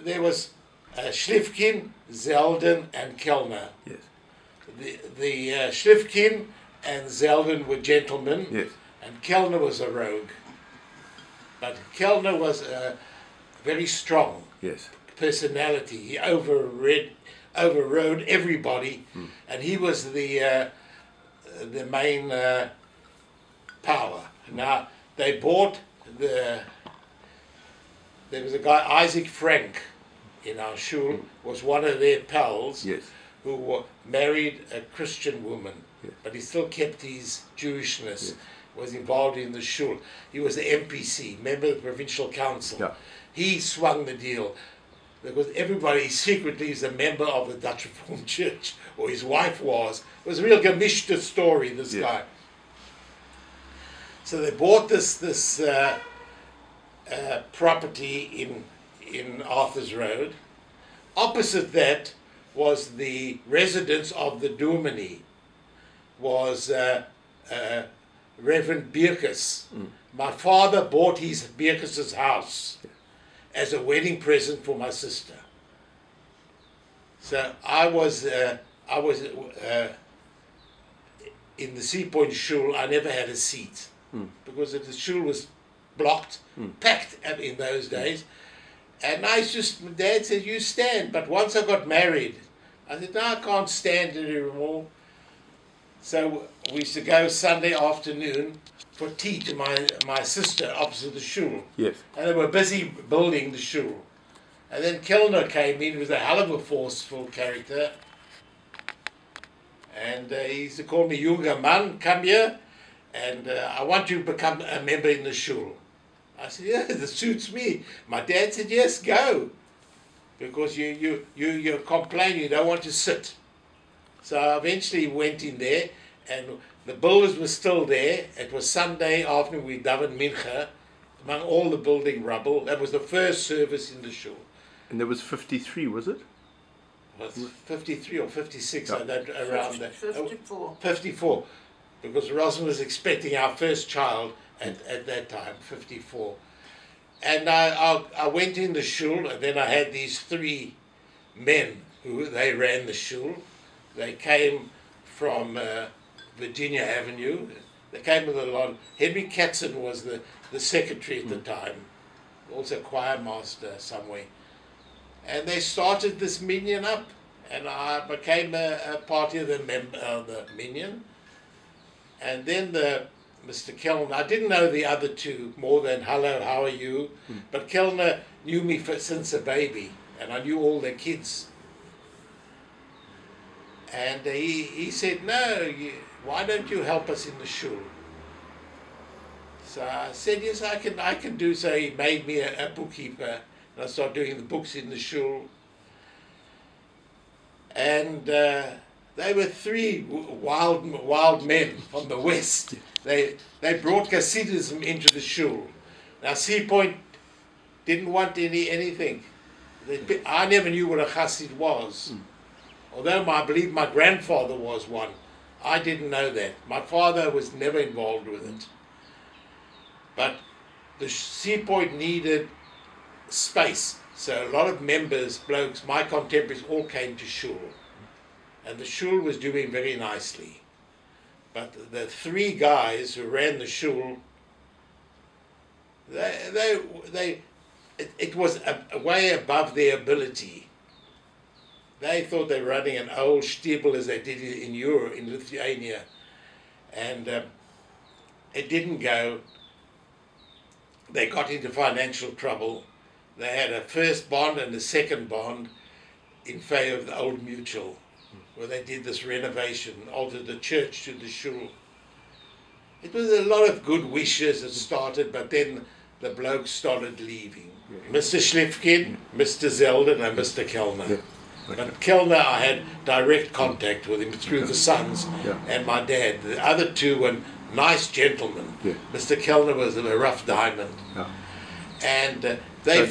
there was Schlifkin, Zeldin, and Kellner. Yes. The Schlifkin and Zeldin were gentlemen, Yes. and Kellner was a rogue. But Kellner was very strong. Yes. Personality. He overrode everybody, and he was the main power. Now they bought there was a guy, Isaac Frank, in our shul, was one of their pals. Yes. Who married a Christian woman, yes. but he still kept his Jewishness. Yes. Was involved in the shul. He was the MPC, member of the provincial council. Yeah. He swung the deal because everybody secretly is a member of the Dutch Reformed Church, or his wife was. It was a real gemishte story, this yes. guy. So they bought this property in Arthur's Road. Opposite that was the residence of the dominie, was Reverend Bierkus. My father bought his Bierkus's house as a wedding present for my sister. So I was in the Sea Point shul. I never had a seat because the shul was blocked, packed in those days. And I just, my dad said, you stand. But once I got married, I said, no, I can't stand anymore. So we used to go Sunday afternoon for tea to my sister opposite the shul. Yes. And they were busy building the shul. And then Kellner came in, he was a hell of a forceful character. And he used to call me, Junger Mann, come here, and I want you to become a member in the shul. I said, yeah, this suits me. My dad said, yes, go. Because you complain, you don't want to sit. So I eventually went in there, and the builders were still there. It was Sunday afternoon, we davened mincha among all the building rubble. That was the first service in the shul. And there was 53, was it? It was 53 or 56, Yeah. I don't, around that. 54. 54, because Rosin was expecting our first child at that time, 54. And I went in the shul, and then I had these three men who they ran the shul. They came from Virginia Avenue. They came with a lot. Henry Katzen was the secretary at the time, also choir master somewhere. And they started this minyan up, and I became a part of the minyan. And then Mr. Kellner, I didn't know the other two more than hello, how are you? But Kellner knew me since a baby, and I knew all their kids. And he said, no, why don't you help us in the shul? So I said, yes, I can do so. He made me a bookkeeper, and I started doing the books in the shul. And they were three wild men from the West. They brought Hasidism into the shul. Now Sea Point didn't want anything. I never knew what a Hasid was. Although I believe my grandfather was one. I didn't know that. My father was never involved with it. But the Sea Point needed space. So a lot of members, blokes, my contemporaries, all came to shul. And the shul was doing very nicely. But the three guys who ran the shul, it was a way above their ability. They thought they were running an old stiebel as they did in Europe, in Lithuania. And it didn't go. They got into financial trouble. They had a first bond and a second bond in favor of the Old Mutual, where they did this renovation, altered the church to the shul. It was a lot of good wishes that started, but then the blokes started leaving. Mr. Schlifkin, Mr. Zeldin, and Mr. Kellner. Yeah. But Kellner, I had direct contact with him through the sons and my dad. The other two were nice gentlemen. Yeah. Mr. Kellner was a rough diamond. Yeah. And They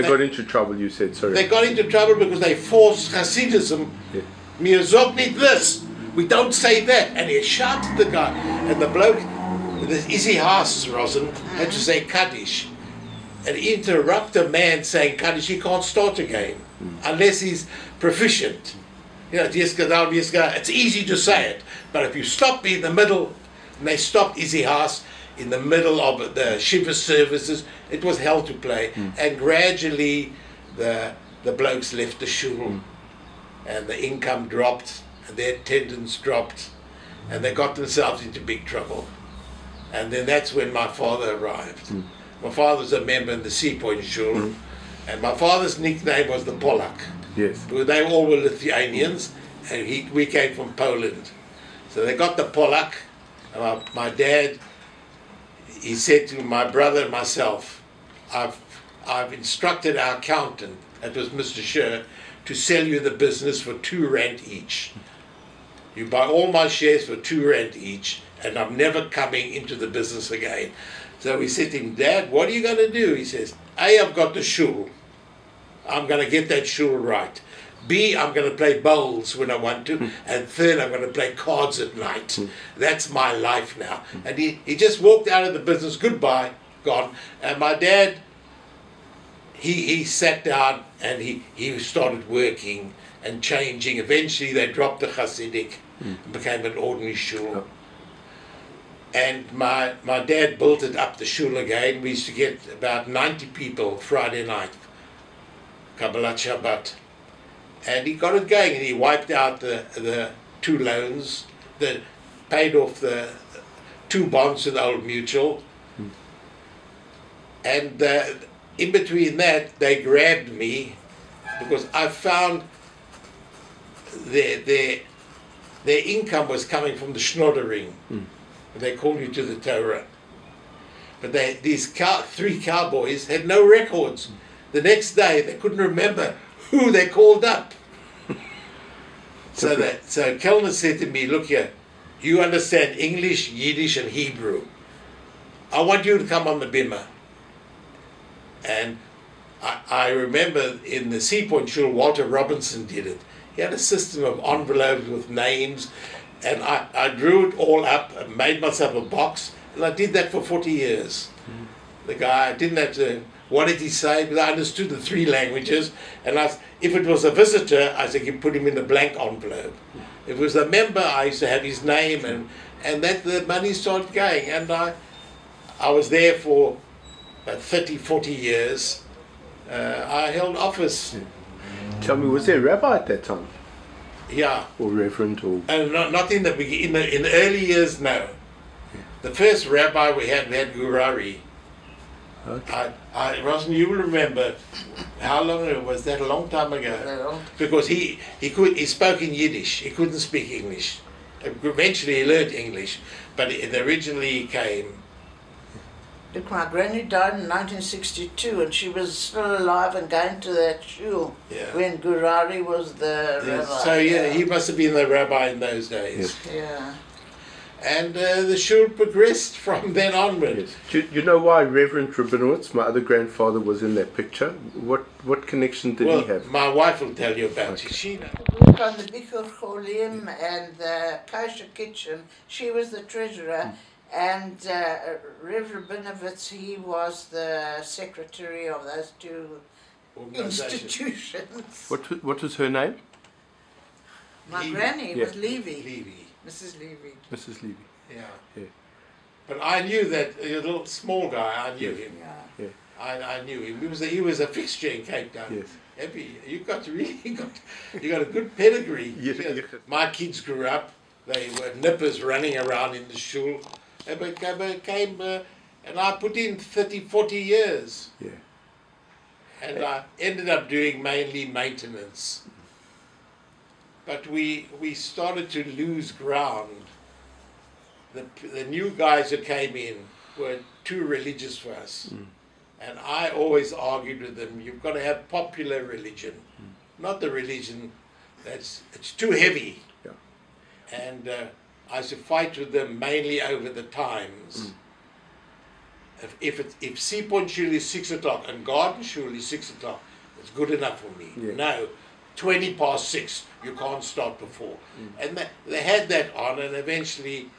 got into trouble, you said, sorry. They got into trouble because they forced Hasidism. Yeah. Mir sagt nicht this. We don't say that. And he shouted the guy. And the bloke, this Izzy Haas, Rosin, had to say Kaddish. and interrupt a man saying, Kaddish, he can't start again unless he's proficient. You know, it's easy to say it, but if you stop me in the middle, and they stopped Izzy House in the middle of the Shiva services, it was hell to play. And gradually the blokes left the shul, and the income dropped, and their attendance dropped, and they got themselves into big trouble. And then that's when my father arrived. My father's a member in the Sea Point Shul, and my father's nickname was the Polak. Yes. Because they all were Lithuanians, and we came from Poland. So they got the Polak, and my dad, he said to my brother and myself, I've instructed our accountant, that was Mr. Scher, to sell you the business for R2 each. You buy all my shares for R2 each, and I'm never coming into the business again. So we said to him, Dad, what are you going to do? He says, A, I've got the shul. I'm going to get that shul right. B, I'm going to play bowls when I want to. And third, I'm going to play cards at night. That's my life now. And he just walked out of the business, goodbye, gone. And my dad, he sat down and he started working and changing. Eventually they dropped the Hasidic and became an ordinary shul. And my dad built it up the shul again. We used to get about 90 people Friday night, Kabbalat Shabbat. And he got it going, and he wiped out the 2 loans, paid off the 2 bonds to the Old Mutual. And in between that, they grabbed me because I found their income was coming from the schnoddering. They called you to the Torah. But these 3 cowboys had no records. The next day, they couldn't remember who they called up. So Kellner said to me, look here, you understand English, Yiddish and Hebrew. I want you to come on the bimah. And I remember in the Sea Point Shul, Walter Robinson did it. He had a system of envelopes with names, and I drew it all up and made myself a box, and I did that for 40 years. The guy, I didn't have to, what did he say? Because I understood the 3 languages, and if it was a visitor, I said, you put him in a blank envelope. If it was a member, I used to have his name, and that the money started going. And I was there for about 30, 40 years. I held office. Tell me, was there a rabbi at that time? Yeah. Or reverend or... Not in the beginning. In the early years, no. The first rabbi we had Gurari. Okay. Rosen, you will remember how long it was that? A long time ago. Because he spoke in Yiddish. He couldn't speak English. Eventually he learned English, but originally he came. Look, my granny died in 1962, and she was still alive and going to that shul when Gurari was the rabbi. So he must have been the rabbi in those days. Yeah. And the shul progressed from then onward. Yes. Do you know why Reverend Rabinowitz, my other grandfather, was in that picture? What connection did he have? My wife will tell you about it. She Look on the Bikur Cholim and the kosher kitchen. She was the treasurer, and Rev Rabinowitz, he was the secretary of those 2 institutions. What was her name? My granny was Levy. Levy. Mrs. Levy. Mrs. Levy. Yeah. But I knew that a little small guy. I knew him. Yeah. I knew him. He was a fixture in Cape Town. Yes. You got a good pedigree. Yes. My kids grew up. They were nippers running around in the shul. They became, and I put in 30, 40 years. Yeah. And I ended up doing mainly maintenance. But we started to lose ground. The new guys who came in were too religious for us. And I always argued with them, you've got to have popular religion, not the religion it's too heavy. Yeah. And I used to fight with them mainly over the times. If Sea Point Shul is 6 o'clock and Garden Shul is 6 o'clock, it's good enough for me. Yeah. No, 20 past 6, you can't start before. And they had that on, and eventually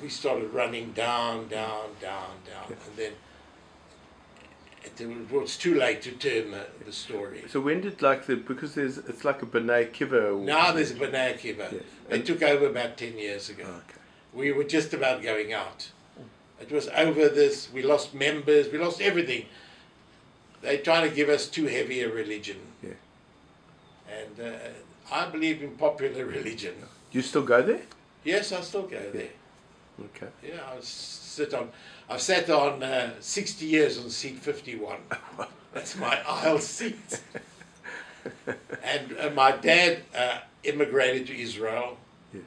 we started running down. Yeah. it was too late to turn the story. So when did because it's like a B'nai Kiva. Now there's a B'nai Kiva. Yes. They took over about 10 years ago. Oh, okay. We were just about going out. It was over this, we lost members, we lost everything. They're trying to give us too heavy a religion. Yeah. And I believe in popular religion. Do you still go there? Yes, I still go there. Okay. Yeah, I've sat on 60 years on seat 51. That's my aisle seat. And my dad immigrated to Israel. Yeah.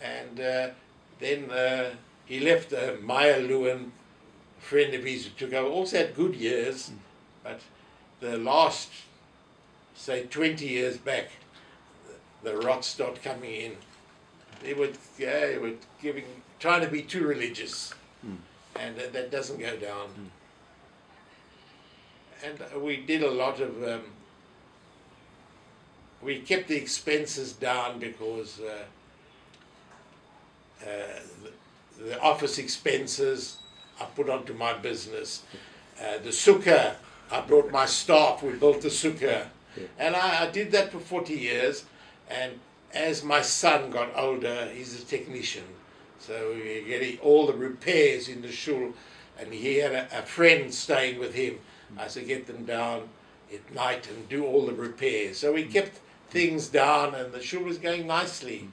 And then he left Maya Lewin, a friend of his who took over. Also had good years, but the last, say, 20 years back, the rot started coming in. They were trying to be too religious, and that doesn't go down. And we did a lot of, we kept the expenses down because the office expenses I put onto my business. The sukkah, I brought my staff, we built the sukkah. And I did that for 40 years. And as my son got older, he's a technician. So we were getting all the repairs in the shul. And he had a friend staying with him. I said, get them down at night and do all the repairs. So we kept things down and the shul was going nicely.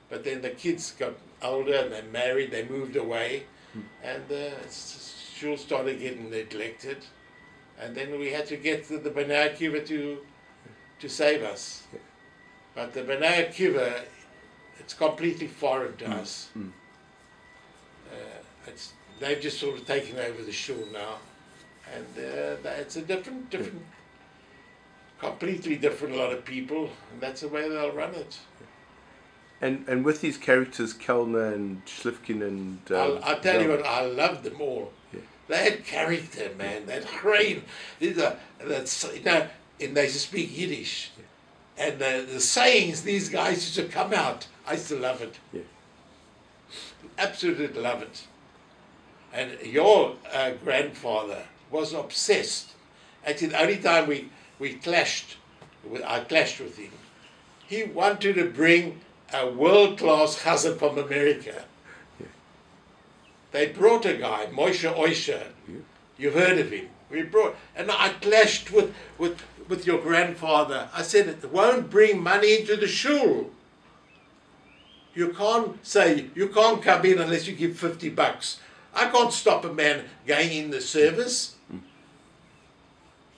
But then the kids got older and they married, they moved away. And the shul started getting neglected. And then we had to get the B'nai Akiva to save us. But the B'nai Akiva, it's completely foreign to us. They've just sort of taken over the shul now. And it's a different, completely different lot of people. And that's the way they'll run it. And with these characters, Kellner and Schlifkin and... I'll tell you what, I loved them all. Yeah. They had character, man. They had grain. And they used to speak Yiddish. Yeah. And the sayings these guys used to come out, I used to love it. Yeah. Absolutely love it. And your grandfather was obsessed. Actually, the only time I clashed with him, he wanted to bring a world-class chazan from America. Yeah. They brought a guy, Moshe Oisha. Yeah. You've heard of him. And I clashed with your grandfather. I said, it won't bring money into the shul. You can't come in unless you give $50. I can't stop a man going in the service.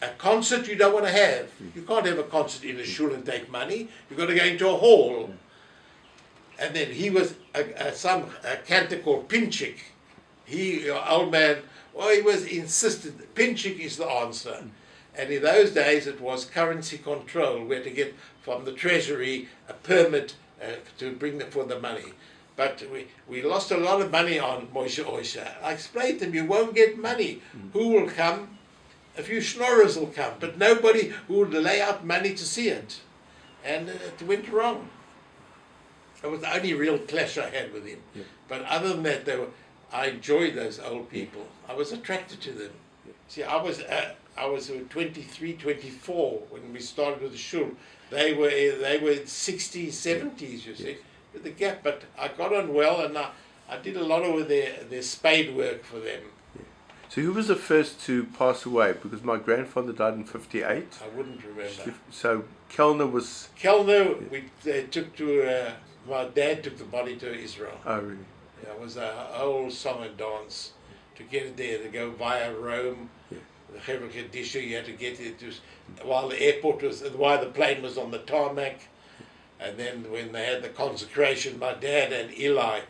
A concert you don't want to have. You can't have a concert in a shul and take money. You've got to go into a hall. And then he was some cantor called Pinchik. Old man, well, he was insistent. Pinchik is the answer. And in those days it was currency control. We had to get from the treasury a permit to bring for the money. But we lost a lot of money on Moshe Oisha. I explained to him, you won't get money. Who will come? A few schnorrers will come, but nobody who would lay out money to see it. And it went wrong. It was the only real clash I had with him. Yeah. But other than that, I enjoyed those old people. I was attracted to them. Yeah. See, I was 23, 24 when we started with the shul. They were 60s, 70s, you see, with the gap. But I got on well, and I did a lot of their spade work for them. Yeah. So who was the first to pass away? Because my grandfather died in 58. I wouldn't remember. So Kellner was... Kellner, they took to... my dad took the body to Israel. Oh, really? Yeah, it was a whole song and dance to get it there, to go via Rome. Yeah. The Chevra Kadisha, you had to get it while the plane was on the tarmac. And then when they had the consecration, my dad and Eli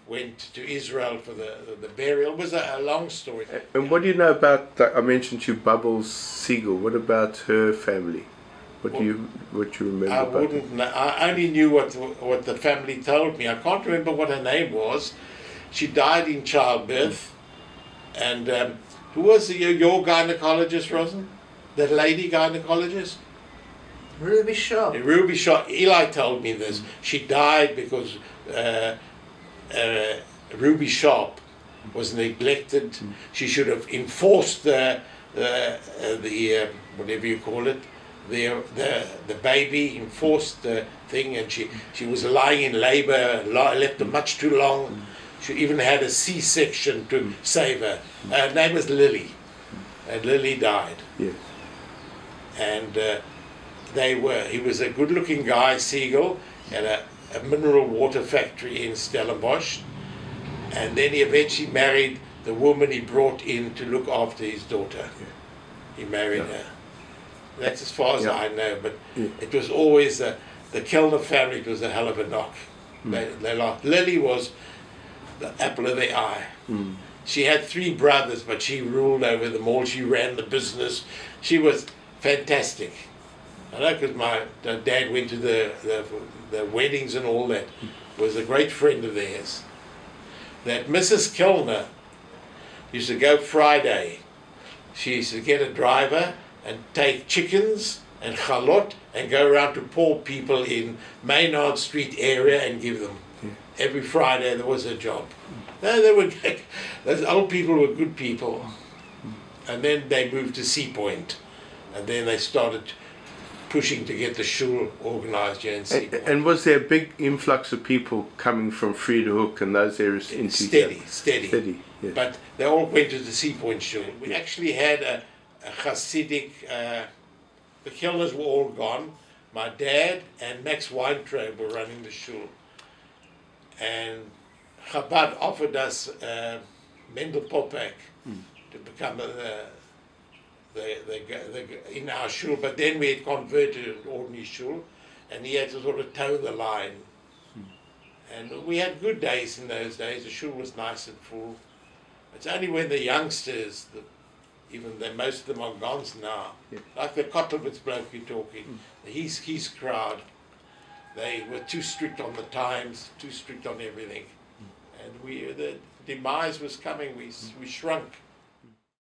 went to Israel for the burial. It was a long story. And what do you know about, I mentioned to you, Bubbles Siegel. What about her family? What do you remember? I wouldn't know. I only knew what the family told me. I can't remember what her name was. She died in childbirth. And who was your gynecologist, Rosen? That lady gynecologist? Ruby Shaw. Ruby Shaw. Eli told me this. She died because Ruby Sharp was neglected. She should have enforced whatever you call it, the baby enforced the thing, and she was lying in labour, left her much too long. She even had a C-section to save her. Her name was Lily, and Lily died. Yes. And he was a good-looking guy, Siegel, had a mineral water factory in Stellenbosch, and then he eventually married the woman he brought in to look after his daughter. He married her. That's as far as I know, but it was always the Kellner family. It was a hell of a knock. They lost. Lily was the apple of their eye. She had 3 brothers, but she ruled over them all. She ran the business. She was fantastic. I know, because my dad went to the weddings and all that. Was a great friend of theirs. That Mrs. Kellner used to go Friday. She used to get a driver and take chickens and chalot and go around to poor people in Maynard Street area and give them. Every Friday there was a job. No, those old people were good people. And then they moved to Sea Point. And then they started pushing to get the shul organized here in Sea Point. And was there a big influx of people coming from Friedhoek and those areas into Steady. Yes. But they all went to the Sea Point shul. We actually had a Hasidic, the Kellners were all gone. My dad and Max Weintraub were running the shul. And Chabad offered us Mendel Popak to become in our shul, but then we had converted to an ordinary shul, and he had to sort of toe the line. And we had good days in those days. The shul was nice and full. It's only when the youngsters, most of them are gone now, like the Kotlowitz bloke you're talking, his crowd, they were too strict on the times, too strict on everything. And the demise was coming, we shrunk.